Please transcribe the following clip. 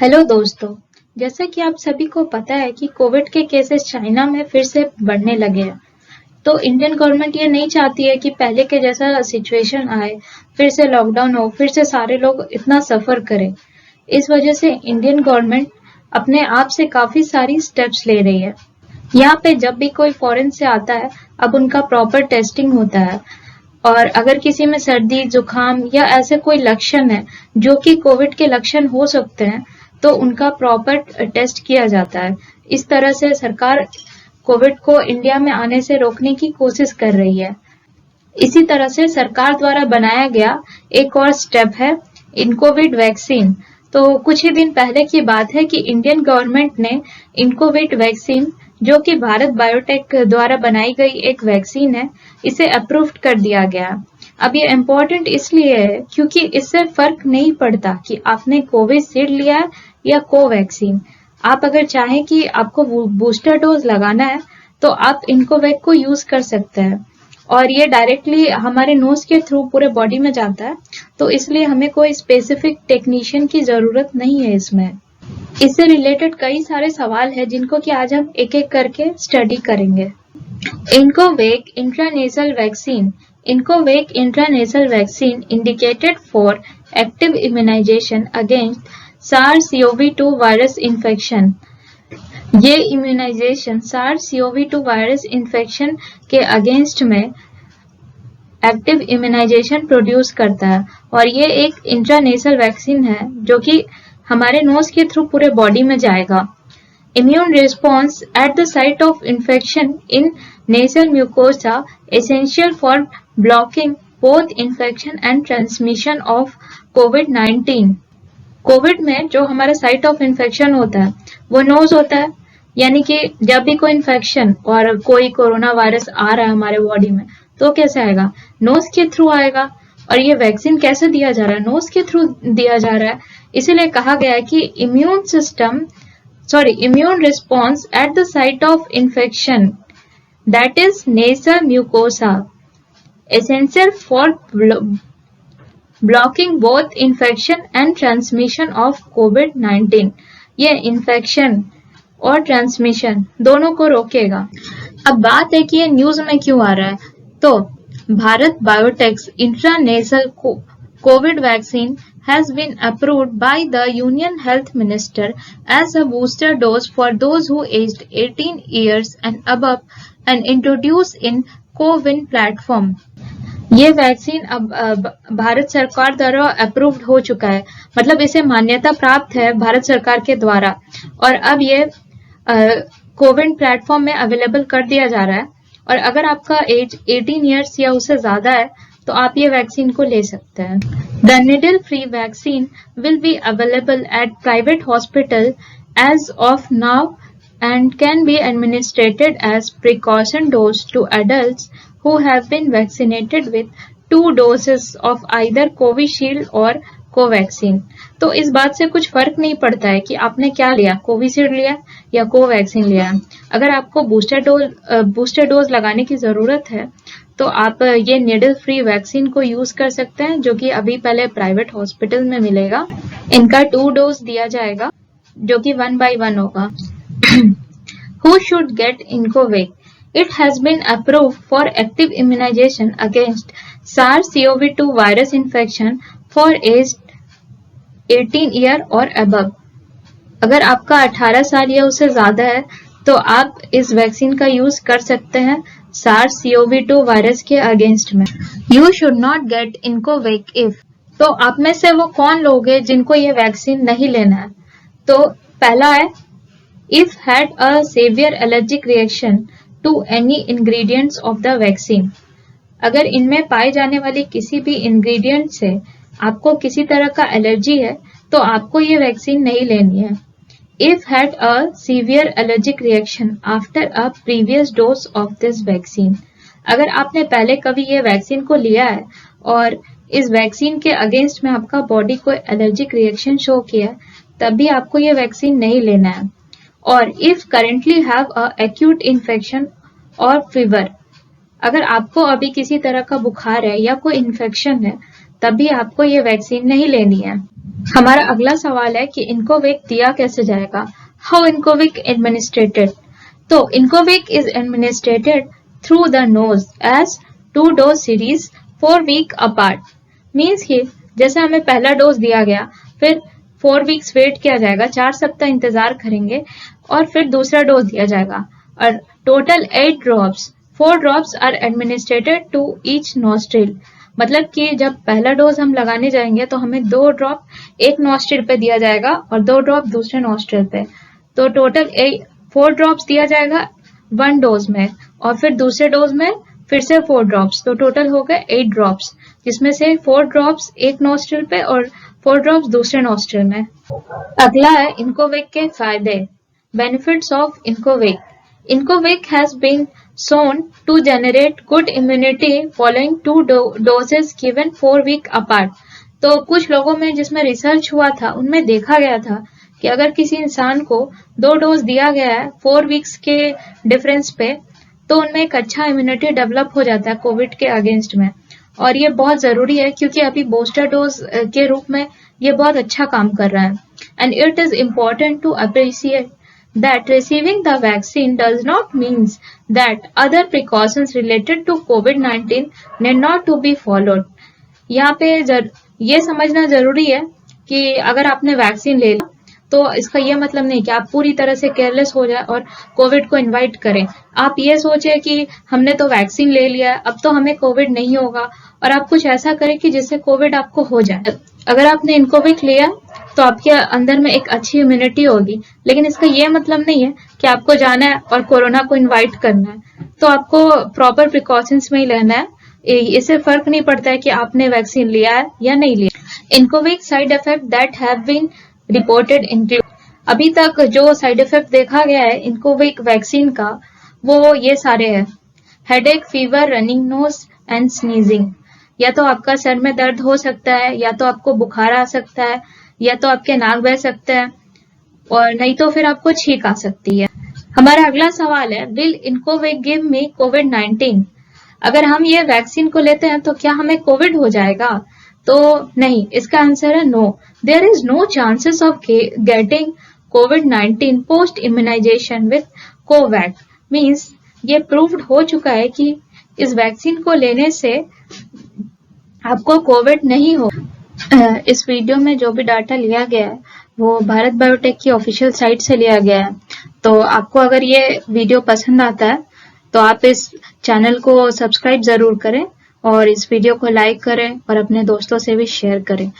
Hello दोस्तों। जैसा कि आप सभी को पता है कि कोविड के केसेस चाइना में फिर से बढ़ने लगे हैं। तो इंडियन गवर्नमेंट ये नहीं चाहती है कि पहले के जैसा सिचुएशन आए, फिर से लॉकडाउन हो, फिर से सारे लोग इतना सफर करें। इस वजह से इंडियन गवर्नमेंट अपने आप से काफी सारी स्टेप्स ले रही है। यहाँ पे जब भी कोई फॉरेन से आता है, अब उनका प्रॉपर टेस्टिंग होता है। और अगर किसी में सर्दी, जुकाम या ऐसे कोई लक्षण है जो कि कोविड के लक्षण हो सकते हैं, तो उनका प्रॉपर टेस्ट किया जाता है। इस तरह से सरकार कोविड को इंडिया में आने से रोकने की कोशिश कर रही है। इसी तरह से सरकार द्वारा बनाया गया एक और स्टेप है इनकोविड वैक्सीन। तो कुछ ही दिन पहले की बात है कि इंडियन गवर्नमेंट ने इनकोविड वैक्सीन, जो कि भारत बायोटेक द्वारा बनाई गई एक वैक्सीन है, इसे अप्रूव्ड कर दिया गया। अब ये इम्पोर्टेंट इसलिए है क्योंकि इससे फर्क नहीं पड़ता कि आपने कोविशील्ड लिया है या कोवैक्सीन। आप अगर चाहें कि आपको बूस्टर डोज लगाना है तो आप इनकोवैक को यूज कर सकते हैं। और ये डायरेक्टली हमारे नोज के थ्रू पूरे बॉडी में जाता है, तो इसलिए हमें कोई स्पेसिफिक टेक्नीशियन की जरूरत नहीं है इसमें। इससे रिलेटेड कई सारे सवाल हैं जिनको कि आज हम एक एक करके स्टडी करेंगे। INCOVACC intranasal vaccine. INCOVACC intranasal vaccine indicated for active immunization against SARS-CoV-2 virus infection. ये इम्यूनाइजेशन SARS-CoV-2 वायरस इन्फेक्शन के अगेंस्ट में एक्टिव इम्यूनाइजेशन प्रोड्यूस करता है। और ये एक इंट्रानेसल वैक्सीन है जो कि हमारे नोज के थ्रू पूरे बॉडी में जाएगा। Immune response at the site of infection in nasal mucosa essential for blocking both infection and transmission of covid. Covid में जो हमारा साइट ऑफ इन्फेक्शन होता है वो नोज होता है, यानी कि जब भी कोई इन्फेक्शन और कोई कोरोना वायरस आ रहा है हमारे बॉडी में तो कैसे आएगा? नोज के थ्रू आएगा। और ये वैक्सीन कैसे दिया जा रहा है? नोज के थ्रू दिया जा रहा है। इसीलिए कहा गया है कि immune response at the site of infection that is nasal mucosa essential for blocking both infection and transmission of कोविड-19। ये इन्फेक्शन और ट्रांसमिशन दोनों को रोकेगा। अब बात है कि ये न्यूज में क्यों आ रहा है। तो Bharat biotechs intranasal Covid vaccine has been approved by the Union Health Minister as a booster dose for those who aged 18 years and above and introduced in CoWIN platform। ये वैक्सीन अब भारत सरकार द्वारा अप्रूव्ड हो चुका है, मतलब इसे मान्यता प्राप्त है भारत सरकार के द्वारा। और अब ये कोविन प्लेटफॉर्म में अवेलेबल कर दिया जा रहा है। और अगर आपका एज 18 इयर्स या उससे ज्यादा है तो आप ये वैक्सीन को ले सकते हैं। The needle free vaccine will be available at private hospital as of now and can be administered as precaution dose to adults who have been vaccinated with 2 doses of either Covishield or Covaxin. तो इस बात से कुछ फर्क नहीं पड़ता है कि आपने क्या लिया, कोविशील्ड लिया या कोवैक्सीन लिया। अगर आपको बूस्टर डोज लगाने की जरूरत है तो आप ये नीडल फ्री वैक्सीन को यूज कर सकते हैं, जो कि अभी पहले प्राइवेट हॉस्पिटल में मिलेगा। इनका 2 डोज दिया जाएगा जो कि 1 by 1 होगा। Who should get Incovac? It has been approved for active immunization against SARS-CoV-2 virus infection for age 18 year or above। अगर आपका 18 साल या उससे ज्यादा है तो आप इस वैक्सीन का यूज कर सकते हैं SARS-CoV-2 वायरस के अगेंस्ट में। You should not get Incovac if। तो आप में से वो कौन लोग हैं जिनको ये वैक्सीन नहीं लेना है? तो पहला है if had a severe allergic reaction to any ingredients of the vaccine। अगर इनमें पाए जाने वाली किसी भी इंग्रेडिएंट से आपको किसी तरह का एलर्जी है तो आपको ये वैक्सीन नहीं लेनी है। if had a severe allergic reaction after a previous dose of this vaccine। अगर आपने पहले कभी ये वैक्सीन को लिया है और इस वैक्सीन के अगेंस्ट में आपका बॉडी को एलर्जिक रिएक्शन शो किया तब भी आपको ये वैक्सीन नहीं लेना है। और if currently have a acute infection or fever। अगर आपको अभी किसी तरह का बुखार है या कोई इन्फेक्शन है तब भी आपको ये वैक्सीन नहीं लेनी है। हमारा अगला सवाल है कि इनकोविक दिया कैसे जाएगा। How iNCOVACC administered. तो iNCOVACC is administered through the nose as 2 dose series 4 week apart. Means कि जैसे हमें पहला डोज दिया गया, फिर 4 वीक्स वेट किया जाएगा, 4 सप्ताह इंतजार करेंगे और फिर दूसरा डोज दिया जाएगा। और total 8 drops, 4 drops are administrated to each nostril. मतलब कि जब पहला डोज हम लगाने जाएंगे तो हमें 2 ड्रॉप एक नोस्ट्रिल पे दिया जाएगा और 2 ड्रॉप दूसरे नोस्ट्रिल पे। तो टोटल 4 ड्रॉप्स दिया जाएगा 1 डोज में, और फिर दूसरे डोज में फिर से 4 ड्रॉप्स, तो टोटल हो गए 8 ड्रॉप्स, जिसमें से 4 ड्रॉप्स एक नोस्ट्रिल पे और 4 ड्रॉप्स दूसरे नोस्ट्रिल में। अगला है इनकोविक के फायदे। Benefits of iNCOVACC. INCOVACC has been shown to generate good immunity following 2 doses given 4 week apart। तो कुछ लोगों में जिसमें रिसर्च हुआ था उनमें देखा गया था कि अगर किसी इंसान को 2 डोज दिया गया है 4 वीक्स के डिफरेंस पे, तो उनमें एक अच्छा इम्यूनिटी डेवलप हो जाता है कोविड के अगेंस्ट में। और ये बहुत जरूरी है क्योंकि अभी बूस्टर डोज के रूप में ये बहुत अच्छा काम कर रहा है। And it is important to appreciate that receiving the vaccine does not means that other precautions related to COVID-19 need not to be followed। यहाँ पे ये समझना जरूरी है कि अगर आपने वैक्सीन ले लिया तो इसका ये मतलब नहीं कि आप पूरी तरह से केयरलेस हो जाए और कोविड को इनवाइट करें। आप ये सोचे कि हमने तो वैक्सीन ले लिया है, अब तो हमें कोविड नहीं होगा, और आप कुछ ऐसा करें कि जिससे कोविड आपको हो जाए। अगर आपने इनकोविक लिया तो आपके अंदर में एक अच्छी इम्यूनिटी होगी, लेकिन इसका ये मतलब नहीं है कि आपको जाना है और कोरोना को इनवाइट करना है। तो आपको प्रॉपर प्रिकॉशंस में ही लेना है। इससे फर्क नहीं पड़ता है कि आपने वैक्सीन लिया है या नहीं लिया। INCOVACC side effect that have been reported include. अभी तक जो साइड इफेक्ट देखा गया है इनकोविक वैक्सीन का, वो ये सारे हैं। Headache, fever, running nose and sneezing. या तो आपका सर में दर्द हो सकता है, या तो आपको बुखार आ सकता है, या तो आपके नाक बह सकता है, और नहीं तो फिर आपको छींक आ सकती है। हमारा अगला सवाल है, विल इनकोविक गिव मी कोविड-19। अगर हम ये वैक्सीन को लेते हैं तो क्या हमें कोविड हो जाएगा? तो नहीं, इसका आंसर है no. There is no chances of getting कोविड-19 post immunisation with Covac. Means ये प्रूव्ड हो चुका है कि इस वैक्सीन को लेने से आपको कोविड नहीं हो। इस वीडियो में जो भी डाटा लिया गया है वो भारत बायोटेक की ऑफिशियल साइट से लिया गया है। तो आपको अगर ये वीडियो पसंद आता है तो आप इस चैनल को सब्सक्राइब जरूर करें और इस वीडियो को लाइक करें और अपने दोस्तों से भी शेयर करें।